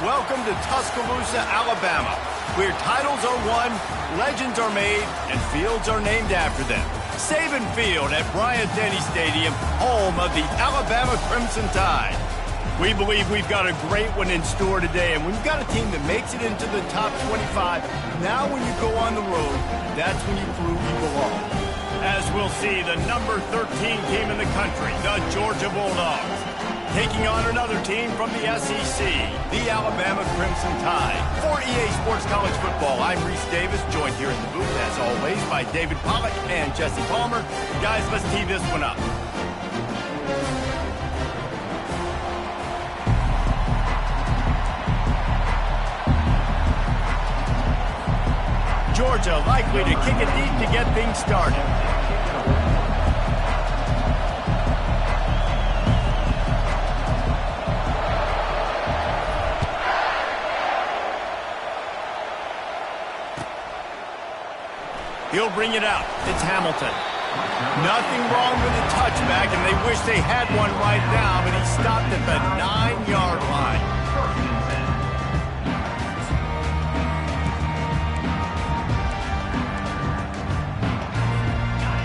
Welcome to Tuscaloosa, Alabama, where titles are won, legends are made, and fields are named after them. Saban Field at Bryant-Denny Stadium, home of the Alabama Crimson Tide. We believe we've got a great one in store today, and we've got a team that makes it into the top 25. Now when you go on the road, that's when you prove you belong. As we'll see, the number 13 team in the country, the Georgia Bulldogs, taking on another team from the SEC, the Alabama Crimson Tide. For EA Sports College Football, I'm Reese Davis, joined here in the booth, as always, by David Pollack and Jesse Palmer. Guys, let's tee this one up. Georgia likely to kick it deep to get things started. He'll bring it out. It's Hamilton. Nothing wrong with the touchback, and they wish they had one right now, but he stopped at the 9-yard line.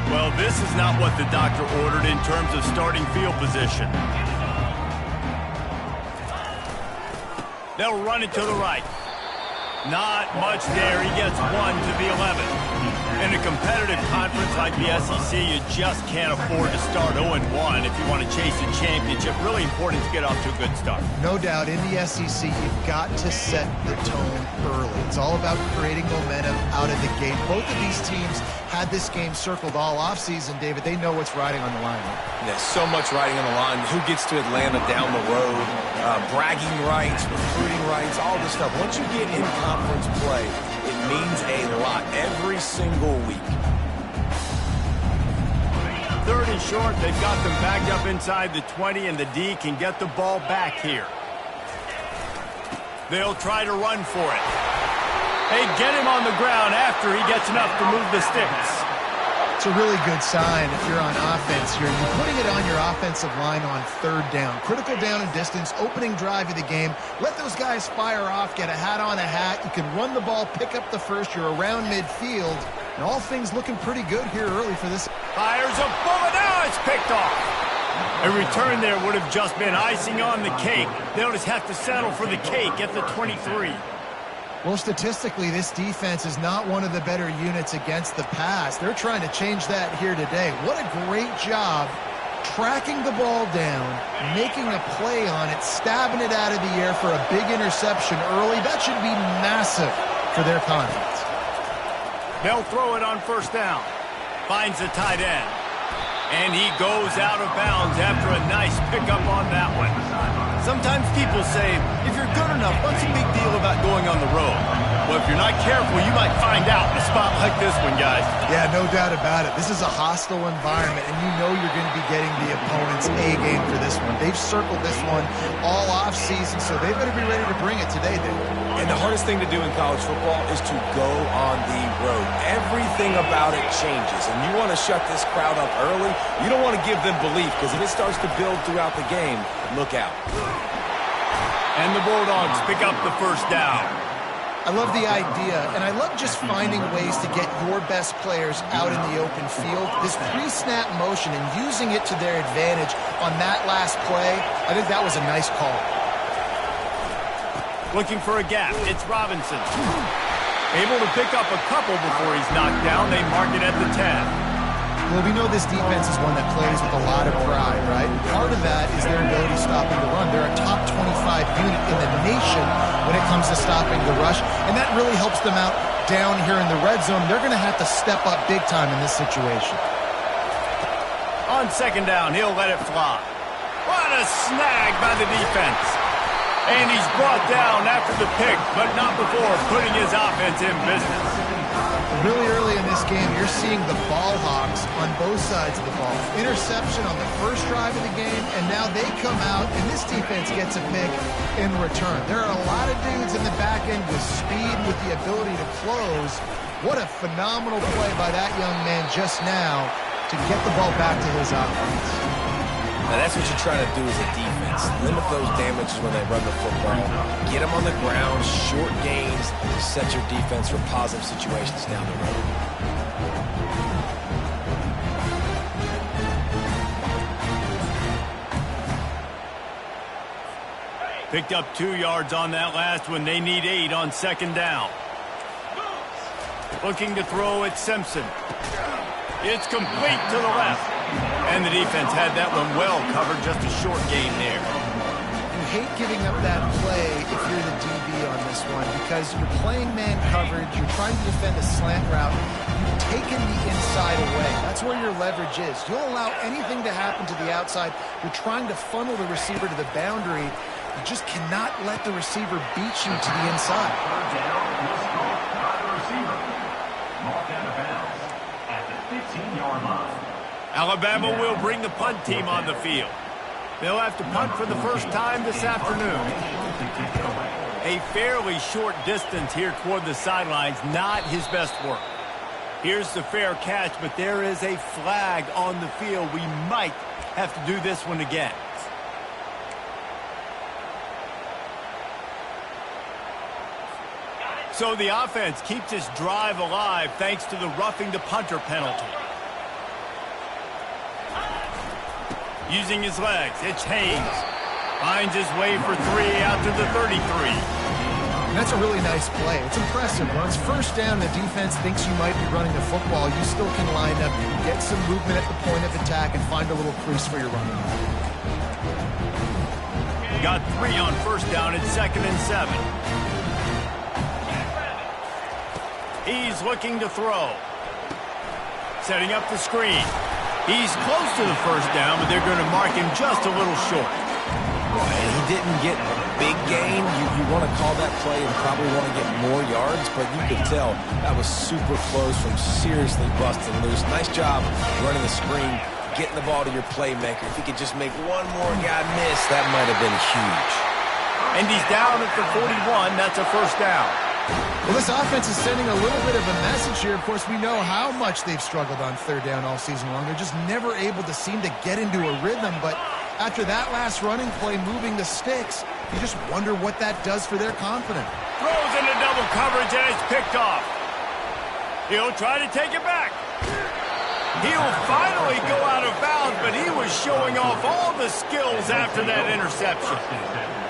Well, this is not what the doctor ordered in terms of starting field position. They'll run it to the right. Not much there. He gets one to the 11. In a competitive conference like the SEC, you just can't afford to start 0-1 if you want to chase a championship. Really important to get off to a good start. No doubt, in the SEC, you've got to set the tone early. It's all about creating momentum out of the gate. Both of these teams had this game circled all offseason, David. They know what's riding on the line. There's so much riding on the line. Who gets to Atlanta down the road? Bragging rights, recruiting rights, all this stuff. Once you get in conference play, it means a lot every single week. Third and short. They've got them backed up inside the 20, and the D can get the ball back here. They'll try to run for it. They get him on the ground after he gets enough to move the sticks. It's a really good sign if you're on offense here. You're putting it on your offensive line on third down. Critical down and distance, opening drive of the game. Let those guys fire off, get a hat on a hat. You can run the ball, pick up the first. You're around midfield. And all things looking pretty good here early for this. Fires a bullet. Now it's picked off. A return there would have just been icing on the cake. They'll just have to settle for the cake at the 23. Well, statistically, this defense is not one of the better units against the pass. They're trying to change that here today. What a great job tracking the ball down, making a play on it, stabbing it out of the air for a big interception early. That should be massive for their confidence. They'll throw it on first down. Finds the tight end. And he goes out of bounds after a nice pickup on that one. Sometimes people say, if you're good enough, what's the big deal about going on the road? Well, if you're not careful, you might find out in a spot like this one, guys. Yeah, no doubt about it. This is a hostile environment, and you know you're going to be getting the opponent's A game for this one. They've circled this one all offseason, so they better be ready to bring it today, Dave. And the hardest thing to do in college football is to go on the road. Everything about it changes, and you want to shut this crowd up early. You don't want to give them belief, because if it starts to build throughout the game, look out. And the Bulldogs pick up the first down. I love the idea, and I love just finding ways to get your best players out in the open field. This pre-snap motion and using it to their advantage on that last play, I think that was a nice call. Looking for a gap. It's Robinson. Able to pick up a couple before he's knocked down. They mark it at the 10. Well, we know this defense is one that plays with a lot of pride, right? Part of that is their ability stopping the run. They're a top 25 unit in the nation when it comes to stopping the rush, and that really helps them out down here in the red zone. They're going to have to step up big time in this situation. On second down, he'll let it fly. What a snag by the defense. And he's brought down after the pick, but not before putting his offense in business. Really early in this game, you're seeing the ball hawks on both sides of the ball. Interception on the first drive of the game, and now they come out, and this defense gets a pick in return. There are a lot of dudes in the back end with speed, with the ability to close. What a phenomenal play by that young man just now to get the ball back to his offense. Now that's what you're trying to do as a defense. defense. Limit those damages when they run the football. Get them on the ground, short gains to set your defense for positive situations down the road. Picked up 2 yards on that last one. They need 8 on second down. Looking to throw at Simpson. It's complete to the left. And the defense had that one well covered, just a short gain there. You hate giving up that play if you're the DB on this one because you're playing man coverage, you're trying to defend a slant route, you've taken the inside away. That's where your leverage is. You'll allow anything to happen to the outside. You're trying to funnel the receiver to the boundary. You just cannot let the receiver beat you to the inside. Third down, miscalled by the receiver. Marked out of bounds at the 15-yard line. Alabama will bring the punt team on the field. They'll have to punt for the first time this afternoon. A fairly short distance here toward the sidelines, not his best work. Here's the fair catch, but there is a flag on the field. We might have to do this one again. So the offense keeps its drive alive thanks to the roughing the punter penalty. Using his legs, it's Haynes. Finds his way for 3 out to the 33. That's a really nice play. It's impressive. When it's first down, the defense thinks you might be running the football. You still can line up, get some movement at the point of attack, and find a little crease for your running back. Got 3 on first down at 2nd and 7. He's looking to throw. Setting up the screen. He's close to the first down, but they're going to mark him just a little short. And he didn't get a big gain. You want to call that play and probably want to get more yards, but you could tell that was super close from seriously busting loose. Nice job running the screen, getting the ball to your playmaker. If he could just make one more guy miss, that might have been huge. And he's down at the 41. That's a first down. Well, this offense is sending a little bit of a message here. Of course, we know how much they've struggled on third down all season long. They're just never able to seem to get into a rhythm. But after that last running play, moving the sticks, you just wonder what that does for their confidence. Throws into double coverage, and it's picked off. He'll try to take it back. He'll finally go out of bounds, but he was showing off all the skills after that interception.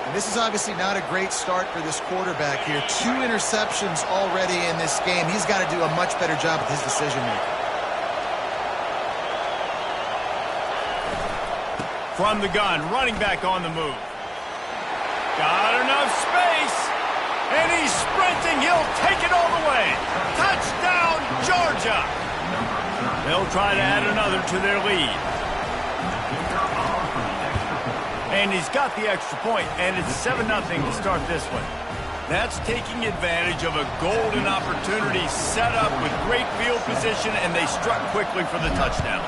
And this is obviously not a great start for this quarterback here. 2 interceptions already in this game. He's got to do a much better job with his decision-making. From the gun, running back on the move. Got enough space, and he's sprinting. He'll take it all the way. Touchdown, Georgia. They'll try to add another to their lead. And he's got the extra point, and it's 7-0 to start this one. That's taking advantage of a golden opportunity set up with great field position, and they struck quickly for the touchdown.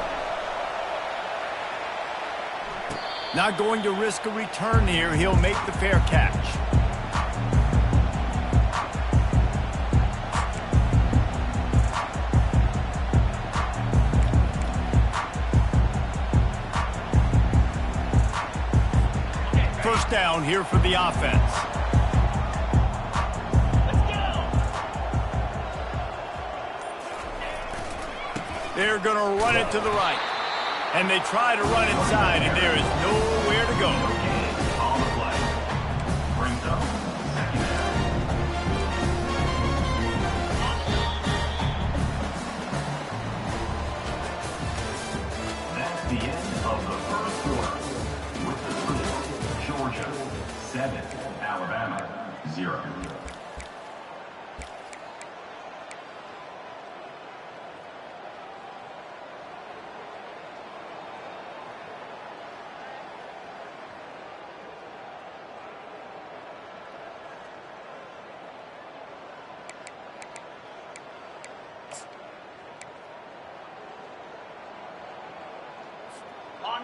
Not going to risk a return here. He'll make the fair catch. First down here for the offense. They're going to run it to the right. And they try to run inside, and there is nowhere to go. On the play. Brings up second down. That's the end of the first quarter. With the score, Georgia 7, Alabama 0.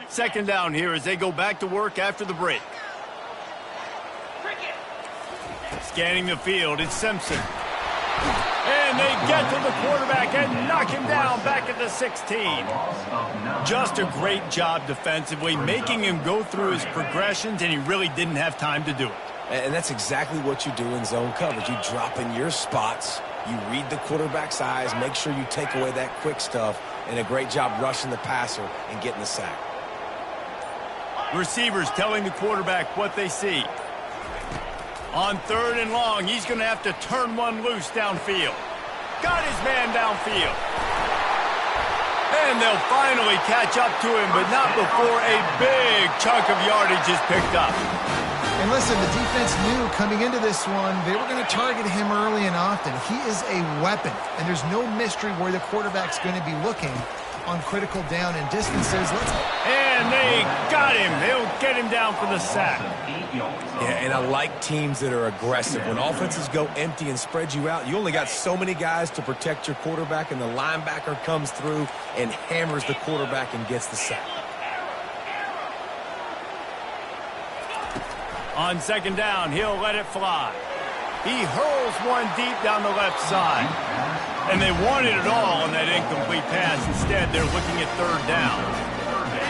Second down here as they go back to work after the break. Scanning the field, it's Simpson. And they get to the quarterback and knock him down back at the 16. Just a great job defensively, making him go through his progressions, and he really didn't have time to do it. And that's exactly what you do in zone coverage. You drop in your spots, you read the quarterback's eyes, make sure you take away that quick stuff, and a great job rushing the passer and getting the sack. Receivers telling the quarterback what they see. On 3rd and long, he's going to have to turn one loose downfield. Got his man downfield. And they'll finally catch up to him, but not before a big chunk of yardage is picked up. And listen, the defense knew coming into this one, they were going to target him early and often. He is a weapon, and there's no mystery where the quarterback's going to be looking on critical down and distances. And they got him. They'll get him down for the sack. Yeah, and I like teams that are aggressive. When offenses go empty and spread you out, you only got so many guys to protect your quarterback, and the linebacker comes through and hammers the quarterback and gets the sack. On 2nd down, he'll let it fly. He hurls one deep down the left side. And they wanted it all on that incomplete pass. Instead, they're looking at 3rd down.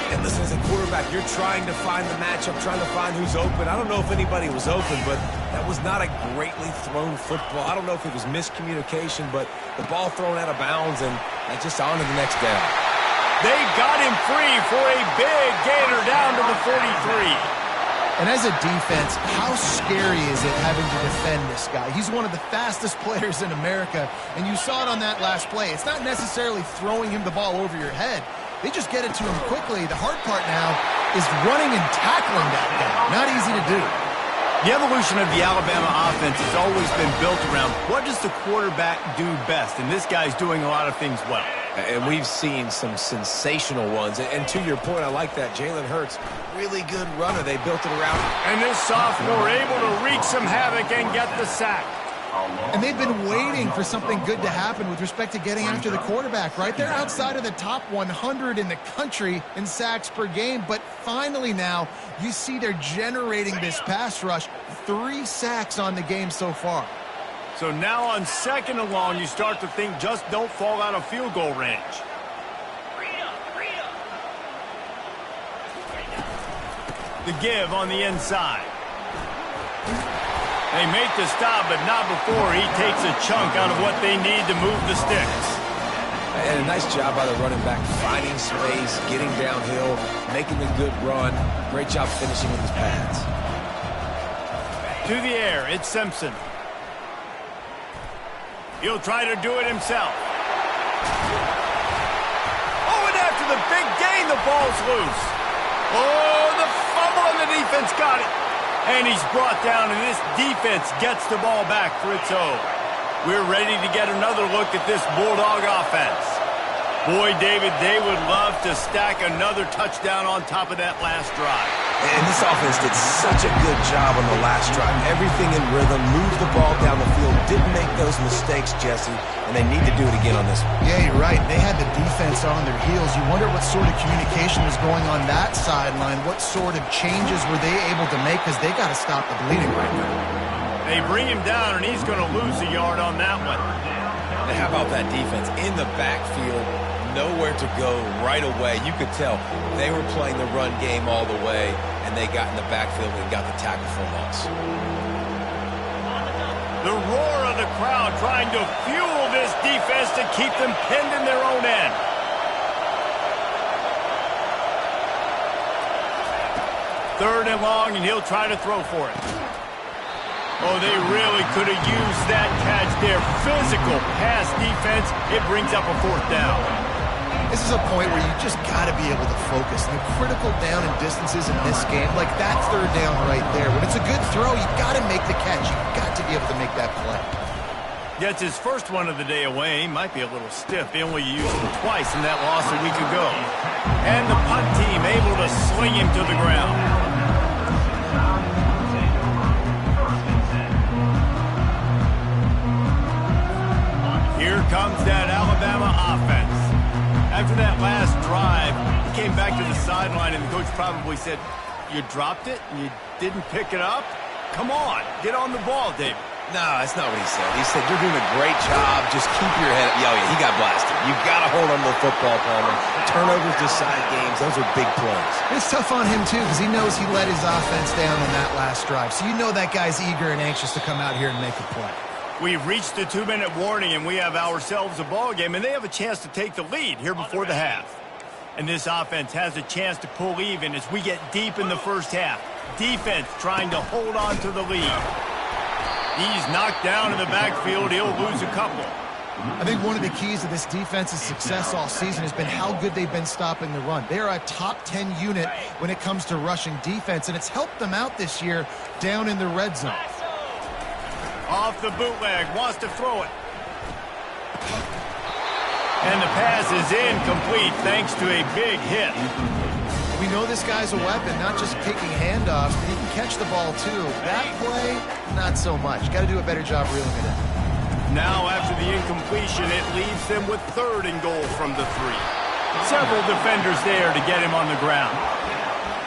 And listen, as a quarterback, you're trying to find the matchup, trying to find who's open. I don't know if anybody was open, but that was not a greatly thrown football. I don't know if it was miscommunication, but the ball thrown out of bounds, and just on to the next down. They got him free for a big gainer down to the 43. And as a defense, how scary is it having to defend this guy? He's one of the fastest players in America, and you saw it on that last play. It's not necessarily throwing him the ball over your head. They just get it to him quickly. The hard part now is running and tackling that guy. Not easy to do. The evolution of the Alabama offense has always been built around what does the quarterback do best, and this guy's doing a lot of things well. And we've seen some sensational ones. And to your point, I like that. Jalen Hurts, really good runner. They built it around. And this sophomore able to wreak some havoc and get the sack. And they've been waiting for something good to happen with respect to getting after the quarterback, right? They're outside of the top 100 in the country in sacks per game, but finally now you see they're generating this pass rush. 3 sacks on the game so far. So now on 2nd and long, you start to think just don't fall out of field goal range. The give on the inside. They make the stop, but not before he takes a chunk out of what they need to move the sticks. And a nice job by the running back, finding space, getting downhill, making a good run. Great job finishing with his pads. To the air, it's Simpson. He'll try to do it himself. Oh, and after the big gain, the ball's loose. Oh, the fumble, and the defense got it. And he's brought down, and this defense gets the ball back for its own. We're ready to get another look at this Bulldog offense. Boy, David, they would love to stack another touchdown on top of that last drive. And this offense did such a good job on the last drive. Everything in rhythm, moved the ball down the field, didn't make those mistakes, Jesse, and they need to do it again on this one. Yeah, you're right. They had the defense on their heels. You wonder what sort of communication was going on that sideline. What sort of changes were they able to make, because they got to stop the bleeding right now. They bring him down, and he's going to lose a yard on that one. And how about that defense in the backfield? Nowhere to go right away. You could tell they were playing the run game all the way, and they got in the backfield and got the tackle for loss. The roar of the crowd trying to fuel this defense to keep them pinned in their own end. Third and long, and he'll try to throw for it. Oh, they really could have used that catch there. Physical pass defense. It brings up a 4th down. This is a point where you just got to be able to focus. The critical down and distances in this game, like that 3rd down right there. When it's a good throw, you got to make the catch. You've got to be able to make that play. Gets his first one of the day away. He might be a little stiff. They only used him twice in that loss a week ago. And the punt team able to sling him to the ground. Here comes that Alabama offense. After that last drive, he came back to the sideline, and the coach probably said, "You dropped it and you didn't pick it up? Come on, get on the ball, David." No, that's not what he said. He said, you're doing a great job. Just keep your head up. Yeah, he got blasted. You've got to hold on to the football, Palmer. Turnovers decide games. Those are big plays. It's tough on him, too, because he knows he let his offense down on that last drive. So you know that guy's eager and anxious to come out here and make a play. We've reached the 2-minute warning, and we have ourselves a ball game, and they have a chance to take the lead here before the half. And this offense has a chance to pull even as we get deep in the first half. Defense trying to hold on to the lead. He's knocked down in the backfield. He'll lose a couple. I think one of the keys to this defense's success all season has been how good they've been stopping the run. They are a top 10 unit when it comes to rushing defense, and it's helped them out this year down in the red zone. Off the bootleg, wants to throw it. And the pass is incomplete thanks to a big hit. We know this guy's a weapon, not just kicking handoffs, but he can catch the ball too. That play, not so much. Got to do a better job reeling it in. Now after the incompletion, it leaves them with 3rd and goal from the 3. Several defenders there to get him on the ground.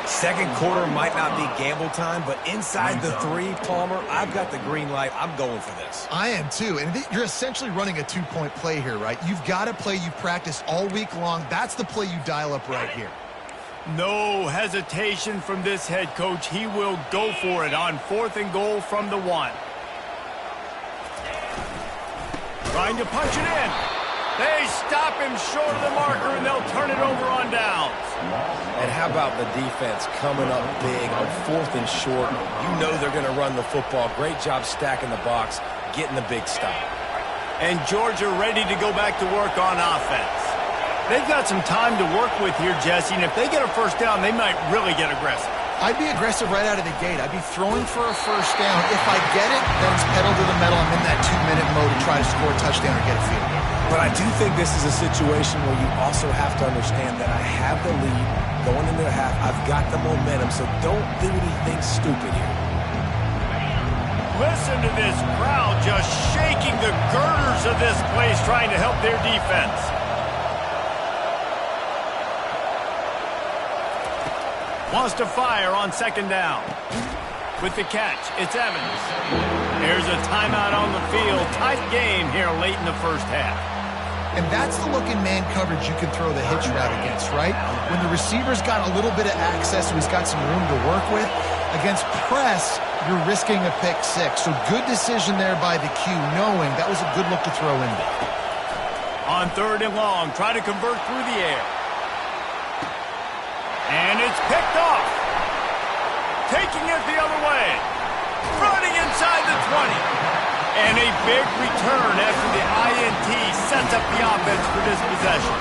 Second quarter might not be gamble time, but inside the 3, Palmer, I've got the green light. I'm going for this. I am too, and you're essentially running a 2-point play here, right? You've got a play you've practiced all week long. That's the play you dial up right here. No hesitation from this head coach. He will go for it on 4th and goal from the 1. Trying to punch it in. They stop him short of the marker, and they'll turn it over on downs. And how about the defense coming up big on 4th and short? You know they're going to run the football. Great job stacking the box, getting the big stop. And Georgia ready to go back to work on offense. They've got some time to work with here, Jesse, and if they get a first down, they might really get aggressive. I'd be aggressive right out of the gate. I'd be throwing for a first down. If I get it, then it's pedal to the metal. I'm in that 2-minute mode to try to score a touchdown or get a field goal. But I do think this is a situation where you also have to understand that I have the lead going into the half. I've got the momentum, so don't do anything stupid here. Listen to this crowd just shaking the girders of this place, trying to help their defense. Wants to fire on 2nd down. With the catch, it's Evans. There's a timeout on the field. Tight game here late in the first half. And that's the look in man coverage you can throw the hitch route against, right? When the receiver's got a little bit of access, so he's got some room to work with. Against press, you're risking a pick 6. So good decision there by the Q, knowing that was a good look to throw in there. On 3rd and long, try to convert through the air. And it's picked off. Taking it the other way. Running inside the 20. And a big return after the INT sets up the offense for this possession.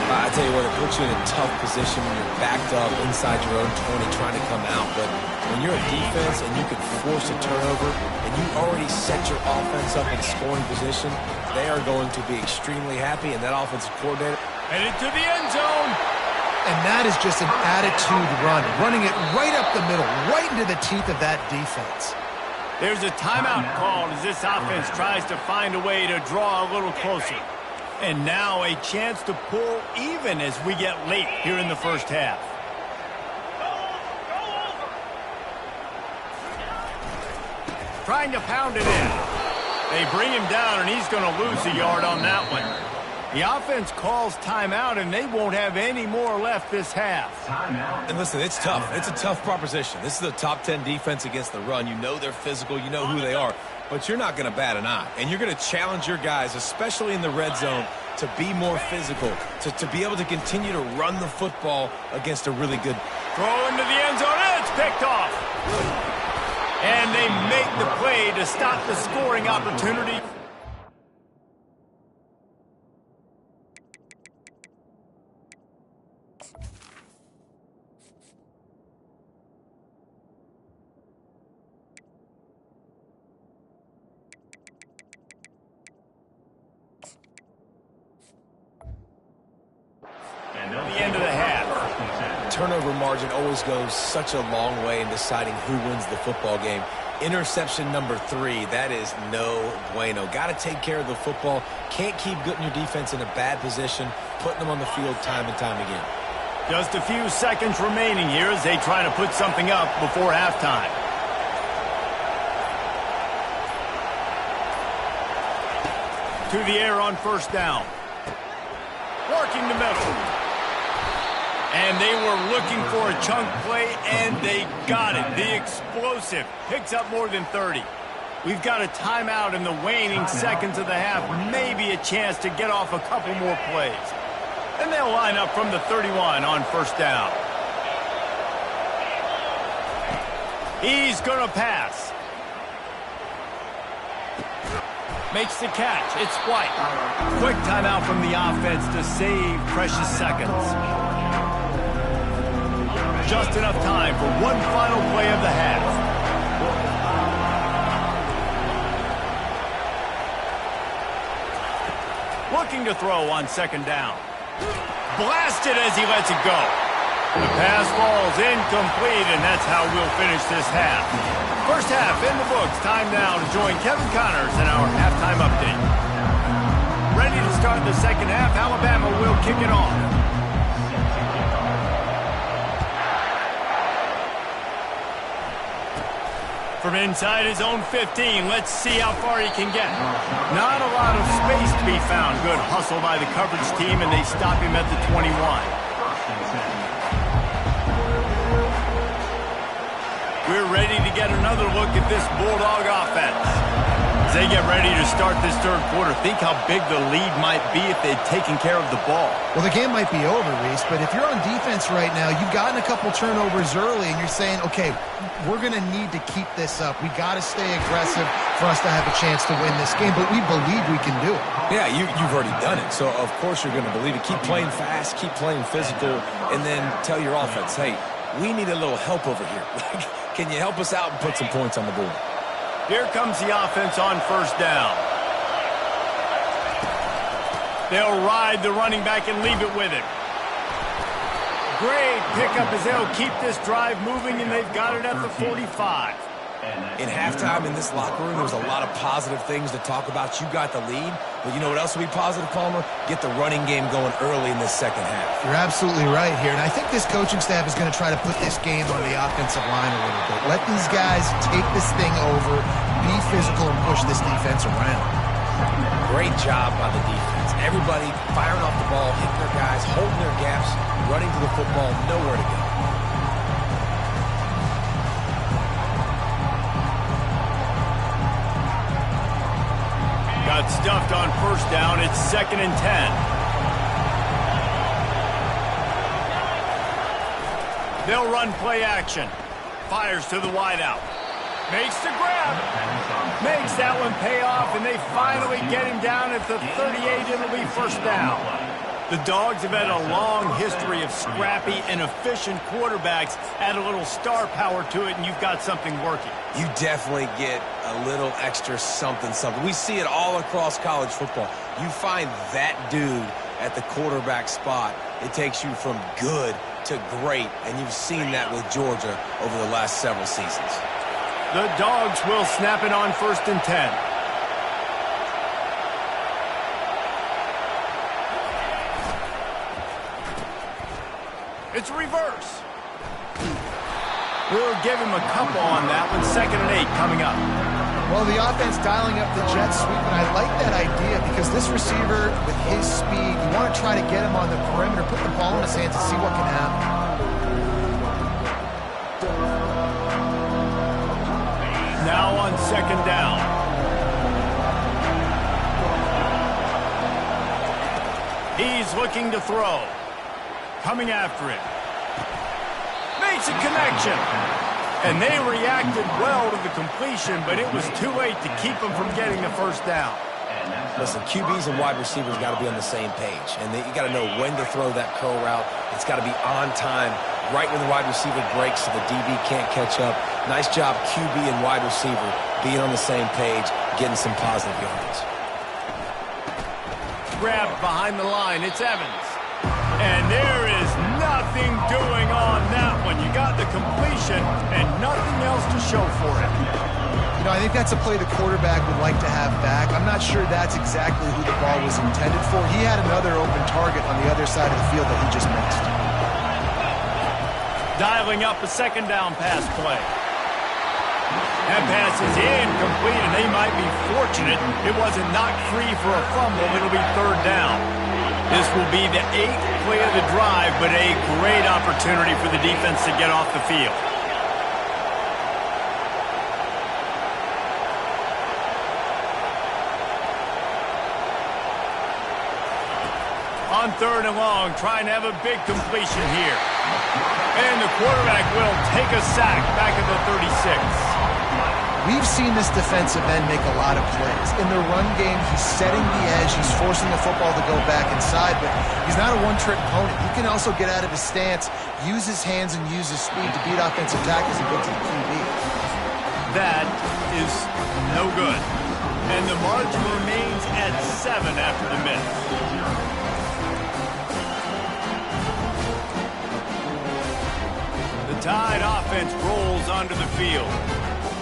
I tell you what, it puts you in a tough position when you're backed up inside your own 20 trying to come out. But when you're a defense and you can force a turnover and you already set your offense up in scoring position, they are going to be extremely happy, and that offensive coordinator. Headed to the end zone. And that is just an attitude run, running it right up the middle, right into the teeth of that defense. There's a timeout called as this offense tries to find a way to draw a little closer. And now a chance to pull even as we get late here in the first half. Trying to pound it in. They bring him down, and he's going to lose a yard on that one. The offense calls timeout, and they won't have any more left this half. And listen, it's tough. It's a tough proposition. This is a top 10 defense against the run. You know they're physical. You know who they are. But you're not going to bat an eye. And you're going to challenge your guys, especially in the red zone, to be more physical, to be able to continue to run the football against a really good. Throw into the end zone, and it's picked off. And they make the play to stop the scoring opportunity. The end of the half. Turnover margin always goes such a long way in deciding who wins the football game. Interception number 3, that is no bueno. Got to take care of the football. Can't keep putting your defense in a bad position, putting them on the field time and time again. Just a few seconds remaining here as they try to put something up before halftime. to the air on first down. Working the middle. And they were looking for a chunk play, and they got it. The explosive picks up more than 30. We've got a timeout in the waning seconds of the half. Maybe a chance to get off a couple more plays. And they'll line up from the 31 on first down. He's going to pass. Makes the catch. It's White. Quick timeout from the offense to save precious seconds. Just enough time for one final play of the half. Looking to throw on second down. Blasted as he lets it go. The pass falls incomplete, and that's how we'll finish this half. First half in the books. Time now to join Kevin Connors in our halftime update. Ready to start the second half. Alabama will kick it off. From inside his own 15, let's see how far he can get. Not a lot of space to be found. Good hustle by the coverage team, and they stop him at the 21. We're ready to get another look at this Bulldog offense. As they get ready to start this third quarter, think how big the lead might be if they'd taken care of the ball. Well, the game might be over, Reese, but if you're on defense right now, you've gotten a couple turnovers early, and you're saying, okay, we're going to need to keep this up. We got to stay aggressive for us to have a chance to win this game, but we believe we can do it. Yeah, you've already done it, so of course you're going to believe it. Keep playing fast, keep playing physical, and then tell your offense, hey, we need a little help over here. Can you help us out and put some points on the board? Here comes the offense on first down. They'll ride the running back and leave it with him. Great pickup as they'll keep this drive moving, and they've got it at the 45. In halftime in this locker room, there was a lot of positive things to talk about. You got the lead, but you know what else will be positive, Palmer? Get the running game going early in this second half. You're absolutely right here, and I think this coaching staff is going to try to put this game on the offensive line a little bit. Let these guys take this thing over, be physical, and push this defense around. Great job by the defense. Everybody firing off the ball, hitting their guys, holding their gaps, running to the football, nowhere to go. Got stuffed on first down. It's 2nd and 10. They'll run play action. Fires to the wideout. Makes the grab. Makes that one pay off, and they finally get him down at the 38. It'll be first down. The Dogs have had a long history of scrappy and efficient quarterbacks. Add a little star power to it, and you've got something working. You definitely get a little extra something. We see it all across college football. You find that dude at the quarterback spot, it takes you from good to great, and you've seen that with Georgia over the last several seasons. The Dogs will snap it on 1st and 10. It's reverse. We'll give him a couple on that one. 2nd and 8 coming up. Well, the offense dialing up the jet sweep, and I like that idea because this receiver, with his speed, you want to try to get him on the perimeter, put the ball in his hands and see what can happen. Now on 2nd down. He's looking to throw. Coming after it. Makes a connection. And they reacted well to the completion, but it was too late to keep them from getting the first down. Listen, QBs and wide receivers got to be on the same page. And you got to know when to throw that curl route. It's got to be on time, right when the wide receiver breaks so the DB can't catch up. Nice job, QB and wide receiver, being on the same page, getting some positive yards. Grab behind the line. It's Evans. And there is nothing doing on that one. You got the completion and nothing else to show for it. You know, I think that's a play the quarterback would like to have back. I'm not sure that's exactly who the ball was intended for. He had another open target on the other side of the field that he just missed. Dialing up a 2nd down pass play. That pass is incomplete, and they might be fortunate it wasn't knocked free for a fumble. It'll be third down. This will be the 8th play of the drive, but a great opportunity for the defense to get off the field. On 3rd and long, trying to have a big completion here. And the quarterback will take a sack back at the 36. We've seen this defensive end make a lot of plays. In the run game, he's setting the edge. He's forcing the football to go back inside, but he's not a one-trick pony. He can also get out of his stance, use his hands, and use his speed to beat offensive tackles and get to the QB. That is no good. And the margin remains at 7 after the miss. The Tide offense rolls onto the field.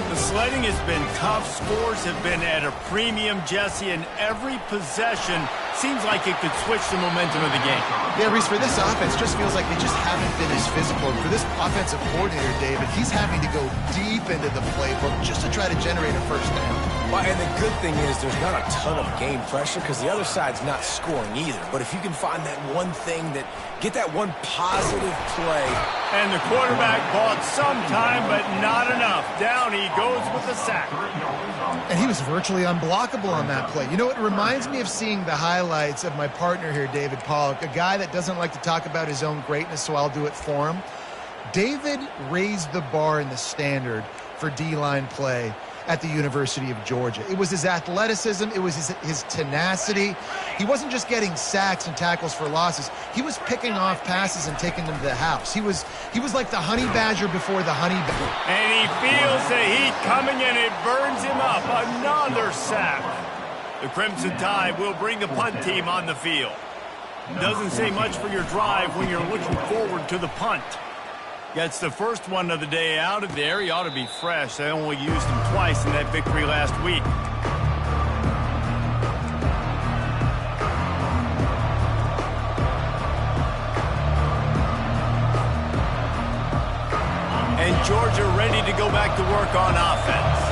The sledding has been tough. Scores have been at a premium, Jesse, and every possession seems like it could switch the momentum of the game. Yeah, Reese, for this offense, just feels like they just haven't been as physical. And for this offensive coordinator, David, he's having to go deep into the playbook just to try to generate a first down. Well, and the good thing is there's not a ton of game pressure because the other side's not scoring either. But if you can find that one thing get that one positive play. And the quarterback bought some time, but not enough. Down he goes with the sack. And he was virtually unblockable on that play. You know, it reminds me of seeing the highlights of my partner here, David Pollock, a guy that doesn't like to talk about his own greatness, so I'll do it for him. David raised the bar in the standard for D-line play at the University of Georgia. It was his athleticism. It was his tenacity. He wasn't just getting sacks and tackles for losses. He was picking off passes and taking them to the house. He was like the honey badger before the honey badger. And he feels the heat coming, and it burns him up. Another sack. The Crimson Tide will bring the punt team on the field. Doesn't say much for your drive when you're looking forward to the punt. Gets the first one of the day out of there. He ought to be fresh. They only used him twice in that victory last week. And Georgia ready to go back to work on offense.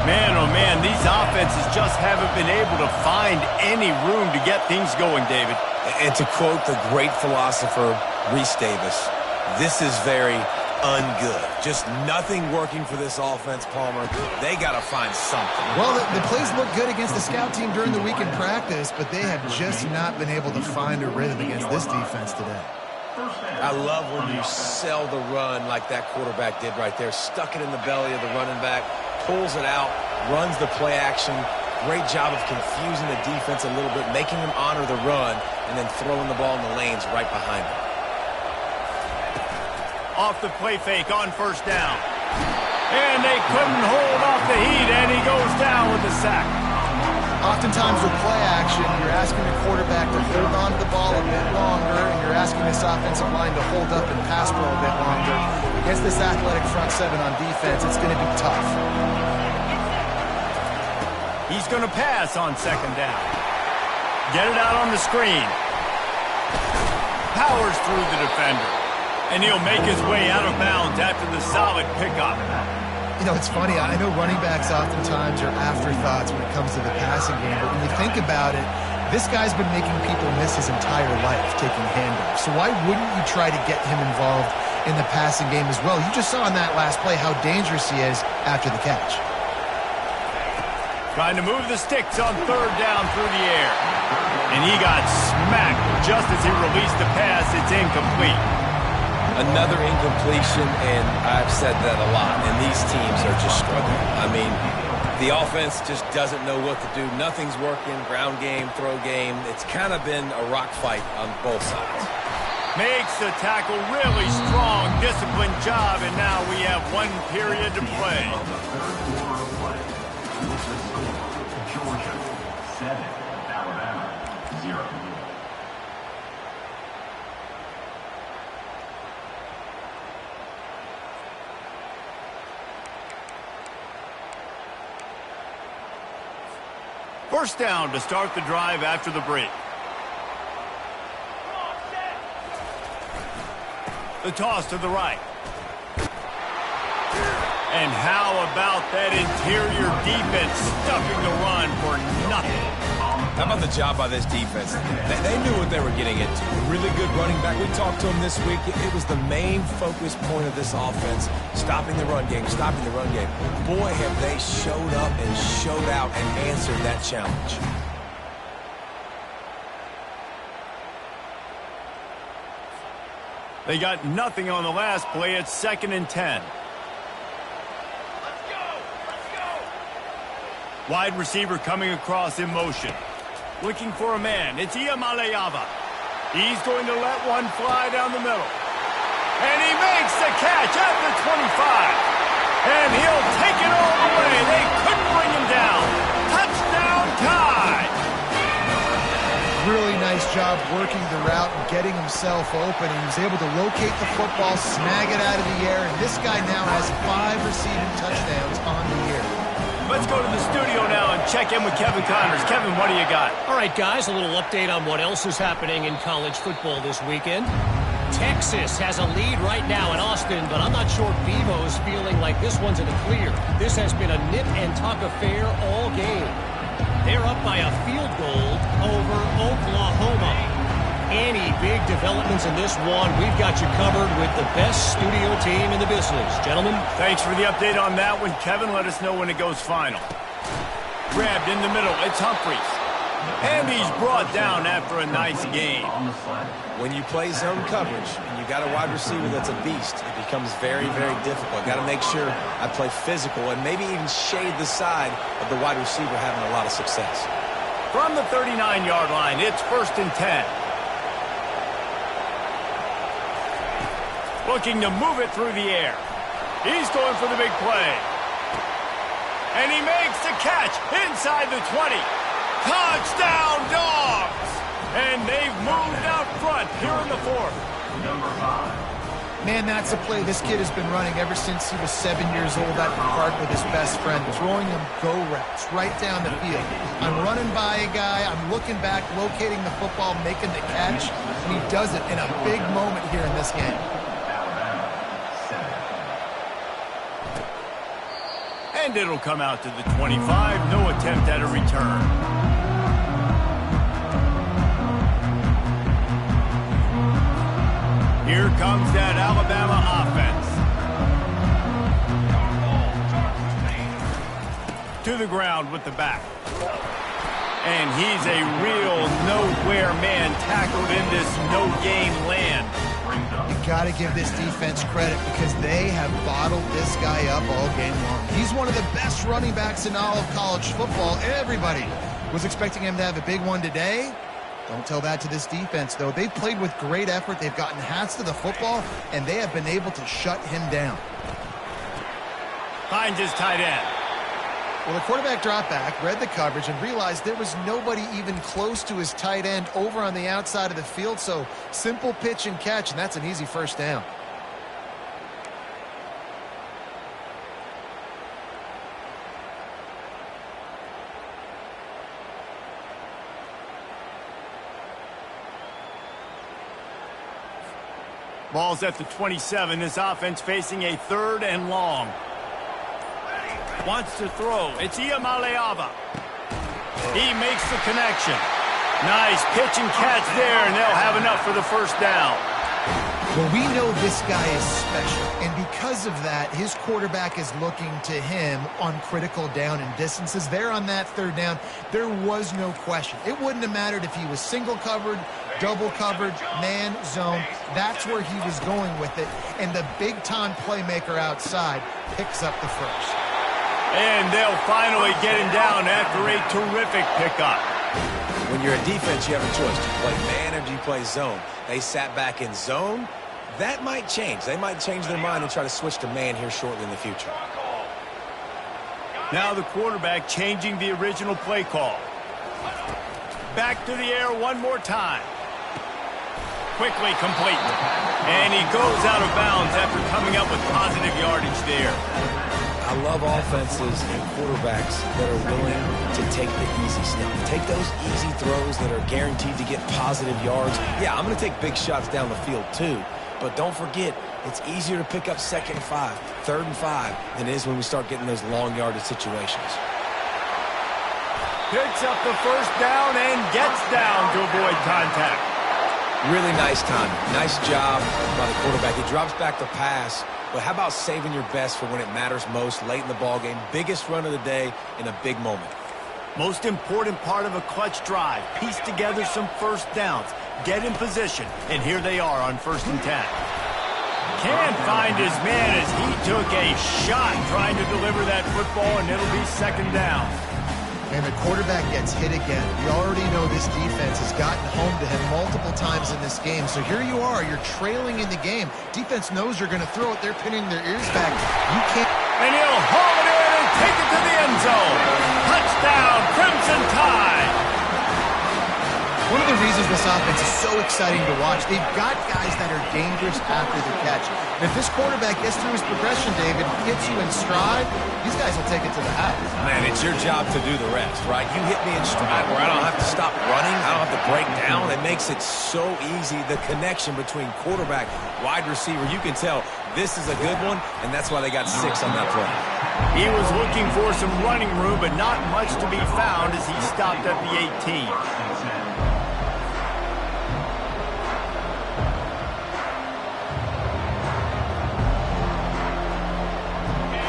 Man, oh man, these offenses just haven't been able to find any room to get things going, David. And to quote the great philosopher Reese Davis, this is very ungood. Just nothing working for this offense, Palmer. They got to find something. Well, the plays look good against the scout team during the week in practice, but they have just not been able to find a rhythm against this defense today. I love when you sell the run like that quarterback did right there. Stuck it in the belly of the running back, pulls it out, runs the play action. Great job of confusing the defense a little bit, making them honor the run, and then throwing the ball in the lanes right behind them. Off the play fake on first down. And they couldn't hold off the heat, and he goes down with the sack. Oftentimes with play action, you're asking the quarterback to hold on to the ball a bit longer, and you're asking this offensive line to hold up and pass pro a bit longer. Against this athletic front seven on defense, it's going to be tough. He's going to pass on second down. Get it out on the screen. Powers through the defender. And he'll make his way out of bounds after the solid pickup. You know, it's funny. I know running backs oftentimes are afterthoughts when it comes to the passing game, but when you think about it, this guy's been making people miss his entire life taking handoffs. So why wouldn't you try to get him involved in the passing game as well? You just saw in that last play how dangerous he is after the catch. Trying to move the sticks on third down through the air. And he got smacked just as he released the pass. It's incomplete. Another incompletion, and I've said that a lot, and these teams are just struggling. I mean, the offense just doesn't know what to do. Nothing's working, ground game, throw game. It's kind of been a rock fight on both sides. Makes the tackle really strong, disciplined job, and now we have 1 period to play. Georgia 7, Alabama 0. First down to start the drive after the break. The toss to the right. And how about that interior defense stuffing the run for nothing? How about the job by this defense? They knew what they were getting into. A really good running back. We talked to him this week. It was the main focus point of this offense, stopping the run game, stopping the run game. Boy, have they showed up and showed out and answered that challenge. They got nothing on the last play. It's 2nd and 10. Wide receiver coming across in motion. Looking for a man. It's Iamaleava. He's going to let one fly down the middle. And he makes the catch at the 25. And he'll take it all the way. They couldn't bring him down. Touchdown Tide. Really nice job working the route and getting himself open. He was able to locate the football, snag it out of the air, and this guy now has 5 receiving touchdowns on the year. Let's go to the studio now and check in with Kevin Connors. Kevin, what do you got? All right, guys, a little update on what else is happening in college football this weekend. Texas has a lead right now in Austin, but I'm not sure Bevo's feeling like this one's in the clear. This has been a nip-and-tuck affair all game. They're up by a field goal over Oklahoma. Any big developments in this one, we've got you covered with the best studio team in the business. Gentlemen. Thanks for the update on that one. Kevin, let us know when it goes final. Grabbed in the middle. It's Humphries. And he's brought down after a nice game. When you play zone coverage and you got a wide receiver that's a beast, it becomes very, very difficult. Got to make sure I play physical and maybe even shade the side of the wide receiver having a lot of success. From the 39-yard line, it's 1st and 10. Looking to move it through the air. He's going for the big play. And he makes the catch inside the 20. Touchdown, Dogs! And they've moved out front here in the 4th. Number 5. Man, that's a play this kid has been running ever since he was 7 years old at the park with his best friend. Throwing him go routes right down the field. I'm running by a guy, I'm looking back, locating the football, making the catch, and he does it in a big moment here in this game. And it'll come out to the 25. No attempt at a return. Here comes that Alabama offense. To the ground with the back. And he's a real nowhere man tackled in this no-game land. You got to give this defense credit because they have bottled this guy up all game long. He's one of the best running backs in all of college football. Everybody was expecting him to have a big one today. Don't tell that to this defense, though. They've played with great effort. They've gotten hats to the football, and they have been able to shut him down. Finds his tight end. Well, the quarterback dropped back, read the coverage, and realized there was nobody even close to his tight end over on the outside of the field, so simple pitch and catch, and that's an easy 1st down. Ball's at the 27. This offense facing a 3rd and long. Wants to throw. It's Iamaleava. He makes the connection. Nice pitch and catch there, and they'll have enough for the 1st down. Well, we know this guy is special, and because of that, his quarterback is looking to him on critical down and distances. There on that 3rd down, there was no question. It wouldn't have mattered if he was single covered, double covered, man, zone. That's where he was going with it, and the big-time playmaker outside picks up the 1st. And they'll finally get him down after a terrific pickup. When you're a defense, you have a choice. Do you play man or do you play zone? They sat back in zone. That might change. They might change their mind and try to switch to man here shortly in the future. Now the quarterback changing the original play call. Back to the air one more time. Quickly complete. And he goes out of bounds after coming up with positive yardage there. I love offenses and quarterbacks that are willing to take the easy step. Take those easy throws that are guaranteed to get positive yards. Yeah, I'm going to take big shots down the field too, but don't forget, It's easier to pick up 2nd and 5, 3rd and 5 than it is when we start getting those long yardage situations. Picks up the first down and gets down to avoid contact. Really nice timing. Nice job by the quarterback. He drops back to pass, but how about saving your best for when it matters most late in the ballgame? Biggest run of the day in a big moment. Most important part of a clutch drive. Piece together some first downs. Get in position. And here they are on 1st and 10. Can't find his man as he took a shot trying to deliver that football, and it'll be 2nd down. And the quarterback gets hit again. We already know this defense has gotten home to him multiple times in this game. So here you are. You're trailing in the game. Defense knows you're going to throw it. They're pinning their ears back. You can't. And he'll haul it in and take it to the end zone. Touchdown, Crimson Tide. One of the reasons this offense is so exciting to watch, they've got guys that are dangerous after the catch. And if this quarterback gets through his progression, David, hits you in stride, these guys will take it to the house. Man, it's your job to do the rest, right? You hit me in stride where I don't have to stop running. I don't have to break down. It makes it so easy. The connection between quarterback, wide receiver, you can tell this is a good one, and that's why they got 6 on that play. He was looking for some running room, but not much to be found as he stopped at the 18.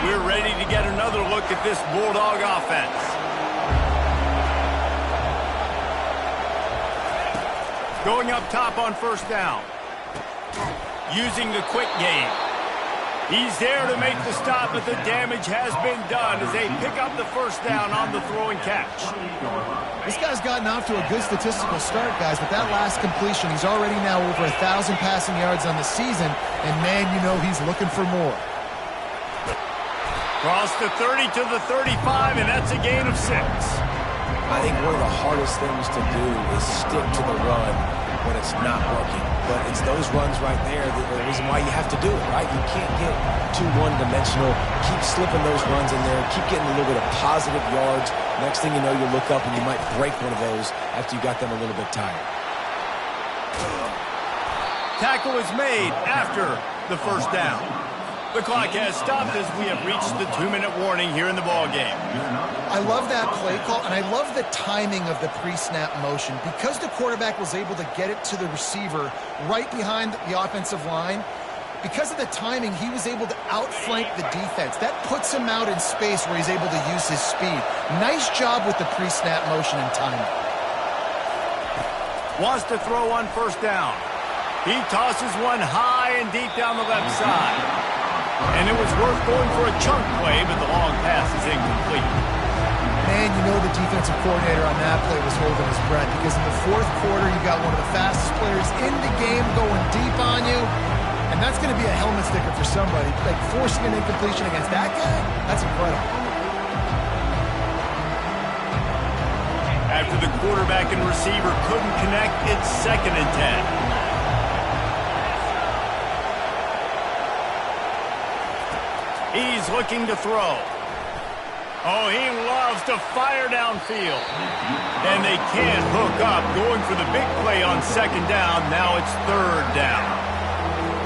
We're ready to get another look at this Bulldog offense. Going up top on 1st down. Using the quick game. He's there to make the stop, but the damage has been done as they pick up the 1st down on the throw and catch. This guy's gotten off to a good statistical start, guys, but that last completion, he's already now over 1,000 passing yards on the season, and man, you know he's looking for more. Cross the 30 to the 35, and that's a gain of 6. I think one of the hardest things to do is stick to the run when it's not working. But it's those runs right there that are the reason why you have to do it, right? You can't get too one-dimensional. Keep slipping those runs in there. Keep getting a little bit of positive yards. Next thing you know, you look up and you might break one of those after you got them a little bit tired. Tackle is made after the 1st down. The clock has stopped as we have reached the 2-minute warning here in the ballgame. I love that play call, and I love the timing of the pre-snap motion. Because the quarterback was able to get it to the receiver right behind the offensive line, because of the timing, he was able to outflank the defense. That puts him out in space where he's able to use his speed. Nice job with the pre-snap motion and timing. Wants to throw on 1st down. He tosses one high and deep down the left side. And it was worth going for a chunk play, but the long pass is incomplete. Man, you know the defensive coordinator on that play was holding his breath, because in the 4th quarter, you got one of the fastest players in the game going deep on you, and that's going to be a helmet sticker for somebody. Like, forcing an incompletion against that guy, that's incredible. After the quarterback and receiver couldn't connect, it's 2nd and 10. He's looking to throw. Oh, he loves to fire downfield. And they can't hook up, going for the big play on 2nd down. Now it's 3rd down.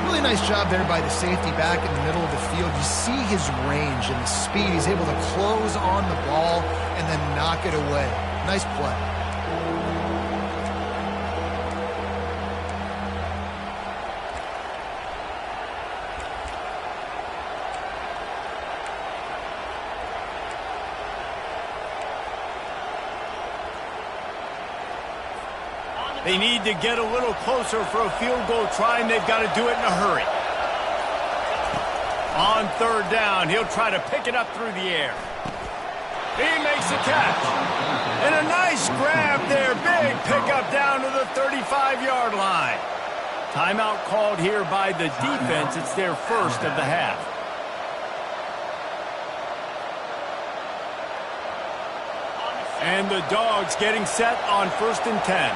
Really nice job there by the safety back in the middle of the field. You see his range and the speed. He's able to close on the ball and then knock it away. Nice play. They need to get a little closer for a field goal try, and they've got to do it in a hurry. On 3rd down, he'll try to pick it up through the air. He makes the catch. And a nice grab there. Big pickup down to the 35-yard line. Timeout called here by the defense. It's their 1st of the half. And the Dogs getting set on 1st and 10.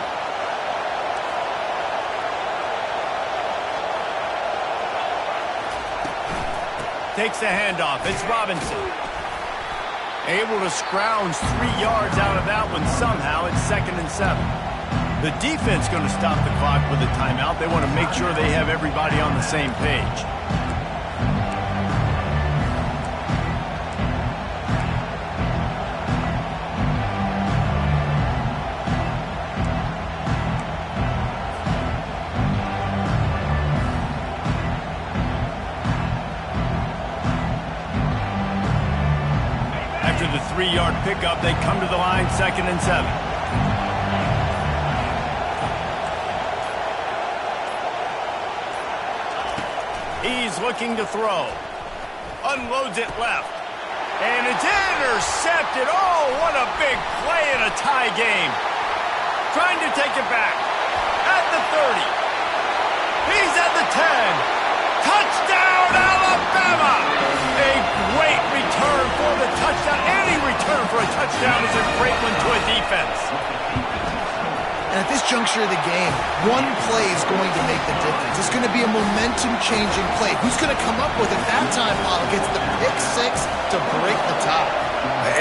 Takes the handoff. It's Robinson. Able to scrounge 3 yards out of that one somehow. It's 2nd and 7. The defense going to stop the clock with a timeout. They want to make sure they have everybody on the same page. After the 3-yard pickup, they come to the line 2nd and 7. He's looking to throw. Unloads it left. And it's intercepted. Oh, what a big play in a tie game. Trying to take it back. At the 30. He's at the 10. Touchdown, Alabama! A great return for the touchdown. Any return for a touchdown is a great one to a defense. And at this juncture of the game, one play is going to make the difference. It's going to be a momentum-changing play. Who's going to come up with it that time, Paul? Gets the pick 6 to break the tie.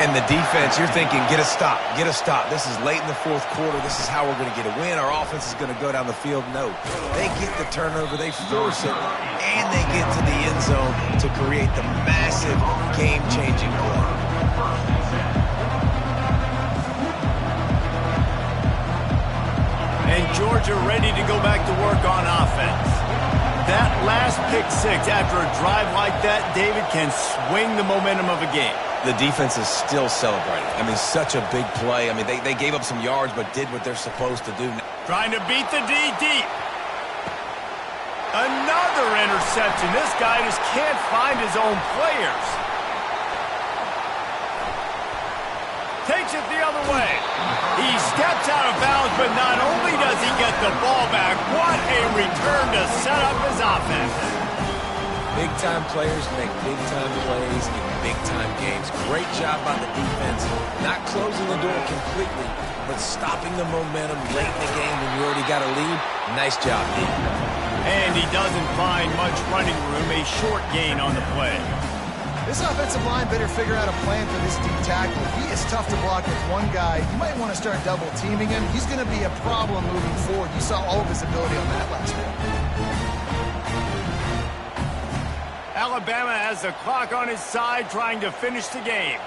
And the defense, you're thinking, get a stop, get a stop. This is late in the 4th quarter. This is how we're going to get a win. Our offense is going to go down the field. No, they get the turnover, they force it, and they get to the end zone to create the massive game-changing play. And Georgia ready to go back to work on offense. That last pick 6 after a drive like that, David, can swing the momentum of a game. The defense is still celebrating. I mean, such a big play. I mean, they gave up some yards but did what they're supposed to do. Trying to beat the D deep. Another interception. This guy just can't find his own players. Takes it the other way. He steps out of bounds, but not only does he get the ball back, what a return to set up his offense. Big-time players make big-time plays in big-time games. Great job by the defense, not closing the door completely, but stopping the momentum late in the game when you already got a lead. Nice job, D. And he doesn't find much running room, a short gain on the play. This offensive line better figure out a plan for this deep tackle. He is tough to block with one guy. You might want to start double-teaming him. He's going to be a problem moving forward. You saw all of his ability on that last one. Alabama has the clock on his side, trying to finish the game.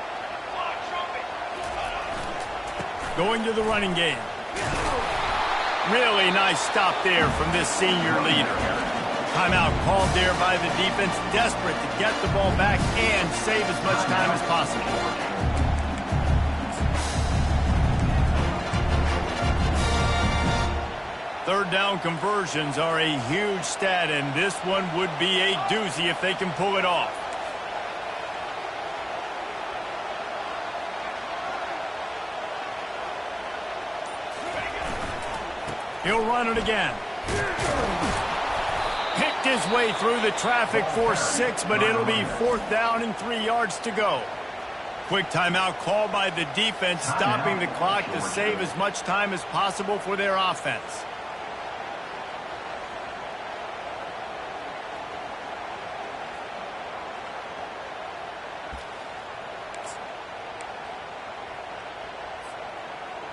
Going to the running game. Really nice stop there from this senior leader. Timeout called there by the defense, desperate to get the ball back and save as much time as possible. Third down conversions are a huge stat, and this one would be a doozy if they can pull it off. He'll run it again. Picked his way through the traffic for 6, but it'll be 4th down and 3 yards to go. Quick timeout called by the defense, stopping the clock to save as much time as possible for their offense.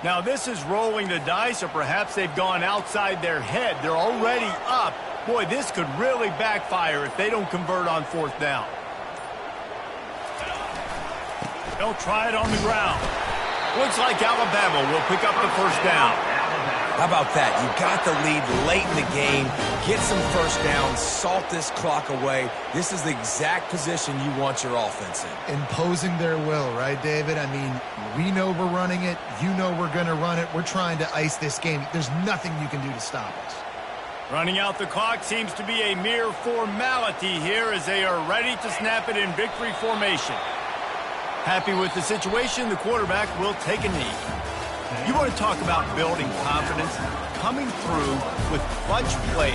Now this is rolling the dice, or perhaps they've gone outside their head. They're already up. Boy, this could really backfire if they don't convert on 4th down. They'll try it on the ground. Looks like Alabama will pick up the 1st down. How about that? You got the lead late in the game. Get some 1st downs. Salt this clock away. This is the exact position you want your offense in. Imposing their will, right, David? I mean, we know we're running it. You know we're going to run it. We're trying to ice this game. There's nothing you can do to stop us. Running out the clock seems to be a mere formality here as they are ready to snap it in victory formation. Happy with the situation, the quarterback will take a knee. You want to talk about building confidence? Coming through with clutch plays.